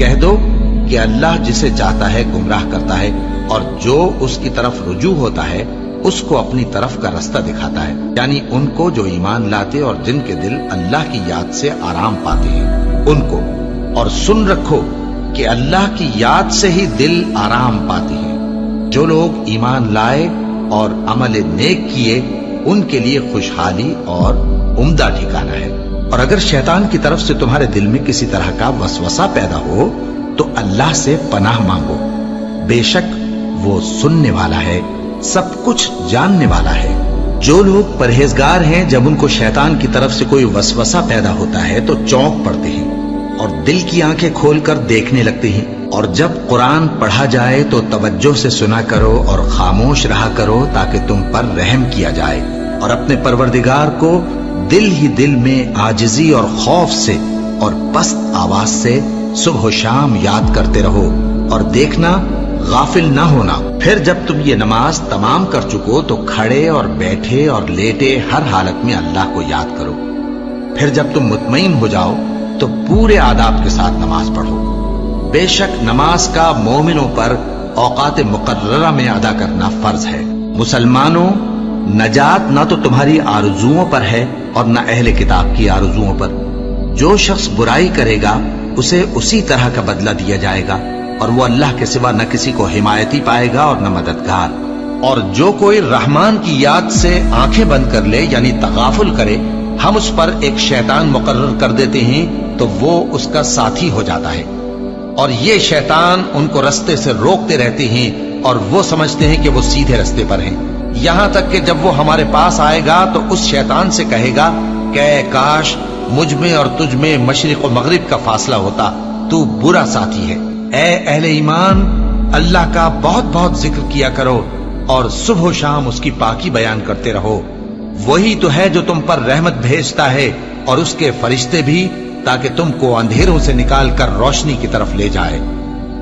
کہہ دو کہ اللہ جسے چاہتا ہے گمراہ کرتا ہے، اور جو اس کی طرف رجوع ہوتا ہے اس کو اپنی طرف کا رستہ دکھاتا ہے، یعنی ان کو جو ایمان لاتے اور جن کے دل اللہ کی یاد سے آرام پاتے ہیں ان کو۔ اور سن رکھو کہ اللہ کی یاد سے ہی دل آرام پاتے ہیں۔ جو لوگ ایمان لائے اور عمل نیک کیے ان کے لیے خوشحالی اور عمدہ ٹھکانہ ہے۔ اور اگر شیطان کی طرف سے تمہارے دل میں کسی طرح کا وسوسہ پیدا ہو تو اللہ سے پناہ مانگو، بے شک وہ سننے والا ہے، سب کچھ جاننے والا ہے۔ جو لوگ پرہیزگار ہیں جب ان کو شیطان کی طرف سے کوئی وسوسہ پیدا ہوتا ہے تو چونک پڑتے ہیں اور دل کی آنکھیں کھول کر دیکھنے لگتے ہیں، اور جب قرآن پڑھا جائے تو توجہ سے سنا کرو اور خاموش رہا کرو تاکہ تم پر رحم کیا جائے، اور اپنے پروردگار کو دل ہی دل میں عاجزی اور خوف سے اور پست آواز سے صبح و شام یاد کرتے رہو، اور دیکھنا غافل نہ ہونا۔ پھر جب تم یہ نماز تمام کر چکو تو کھڑے اور بیٹھے اور لیٹے ہر حالت میں اللہ کو یاد کرو۔ پھر جب تم مطمئن ہو جاؤ تو پورے آداب کے ساتھ نماز پڑھو۔ بے شک نماز کا مومنوں پر اوقات مقررہ میں ادا کرنا فرض ہے۔ مسلمانوں، نجات نہ تو تمہاری آرزوؤں پر ہے اور نہ اہل کتاب کی آرزوؤں پر۔ جو شخص برائی کرے گا اسے اسی طرح کا بدلہ دیا جائے گا، اور وہ اللہ کے سوا نہ کسی کو حمایتی پائے گا اور نہ مددگار۔ اور جو کوئی رحمان کی یاد سے آنکھیں بند کر لے یعنی تغافل کرے، ہم اس پر ایک شیطان مقرر کر دیتے ہیں تو وہ اس کا ساتھی ہو جاتا ہے، اور یہ شیطان ان کو رستے سے روکتے رہتے ہیں اور وہ سمجھتے ہیں کہ وہ سیدھے رستے پر ہیں، یہاں تک کہ جب وہ ہمارے پاس آئے گا تو اس شیطان سے کہے گا کہ اے کاش مجھ میں اور تجھ میں مشرق و مغرب کا فاصلہ ہوتا، تو برا ساتھی ہے۔ اے اہل ایمان، اللہ کا بہت بہت ذکر کیا کرو اور صبح و شام اس کی پاکی بیان کرتے رہو، وہی تو ہے جو تم پر رحمت بھیجتا ہے اور اس کے فرشتے بھی، تاکہ تم کو اندھیروں سے نکال کر روشنی کی طرف لے جائے۔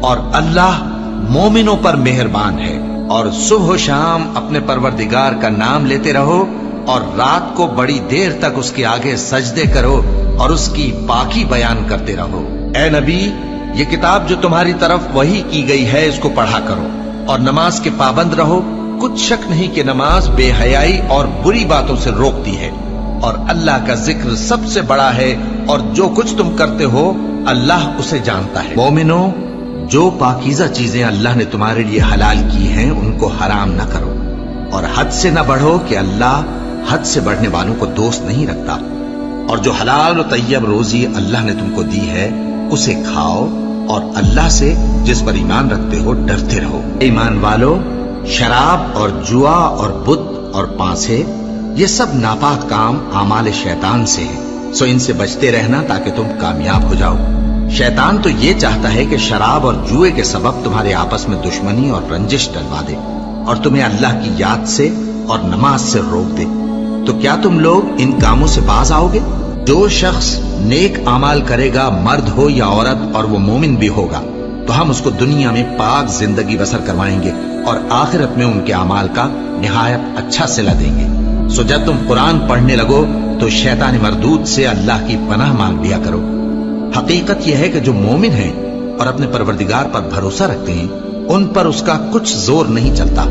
اور اللہ مومنوں پر مہربان ہے۔ اور صبح و شام اپنے پروردگار کا نام لیتے رہو، اور رات کو بڑی دیر تک اس کے آگے سجدے کرو اور اس کی پاکی بیان کرتے رہو۔ اے نبی، یہ کتاب جو تمہاری طرف وحی کی گئی ہے اس کو پڑھا کرو اور نماز کے پابند رہو۔ کچھ شک نہیں کہ نماز بے حیائی اور بری باتوں سے روکتی ہے، اور اللہ کا ذکر سب سے بڑا ہے، اور جو کچھ تم کرتے ہو اللہ اسے جانتا ہے۔ مومنو، جو پاکیزہ چیزیں اللہ نے تمہارے لیے حلال کی ہیں ان کو حرام نہ کرو، اور حد سے نہ بڑھو کہ اللہ حد سے بڑھنے والوں کو دوست نہیں رکھتا، اور جو حلال و طیب روزی اللہ نے تم کو دی ہے اسے کھاؤ، اور اللہ سے جس پر ایمان رکھتے ہو ڈرتے رہو۔ ایمان والو، شراب اور جوا اور بت اور پانسے یہ سب ناپاک کام اعمال شیطان سے ہیں، سو ان سے بچتے رہنا تاکہ تم کامیاب ہو جاؤ۔ شیطان تو یہ چاہتا ہے کہ شراب اور جوئے کے سبب تمہارے آپس میں دشمنی اور رنجش ڈلوا دے، اور تمہیں اللہ کی یاد سے اور نماز سے روک دے۔ تو کیا تم لوگ ان کاموں سے باز آؤ گے؟ جو شخص نیک اعمال کرے گا، مرد ہو یا عورت، اور وہ مومن بھی ہوگا، تو ہم اس کو دنیا میں پاک زندگی بسر کروائیں گے اور آخرت میں ان کے اعمال کا نہایت اچھا صلہ دیں گے۔ سو جب تم قرآن پڑھنے لگو تو شیطان مردود سے اللہ کی پناہ مانگ لیا کرو۔ حقیقت یہ ہے کہ جو مومن ہیں اور اپنے پروردگار پر بھروسہ رکھتے ہیں ان پر اس کا کچھ زور نہیں چلتا،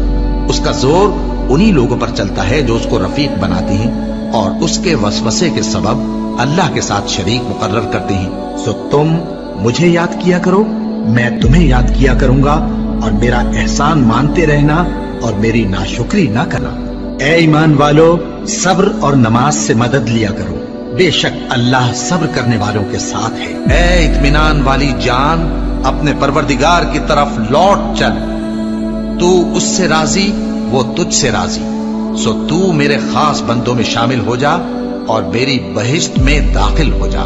اس کا زور انہی لوگوں پر چلتا ہے جو اس کو رفیق بناتے ہیں اور اس کے وسوسے کے سبب اللہ کے ساتھ شریک مقرر کرتے ہیں۔ سو تم مجھے یاد کیا کرو، میں تمہیں یاد کیا کروں گا، اور میرا احسان مانتے رہنا اور میری ناشکری نہ کرنا۔ اے ایمان والو، صبر اور نماز سے مدد لیا کرو، بے شک اللہ صبر کرنے والوں کے ساتھ ہے۔ اے اطمینان والی جان، اپنے پروردگار کی طرف لوٹ چل، تو اس سے راضی وہ تجھ سے راضی، سو تو میرے خاص بندوں میں شامل ہو جا اور میری بہشت میں داخل ہو جا۔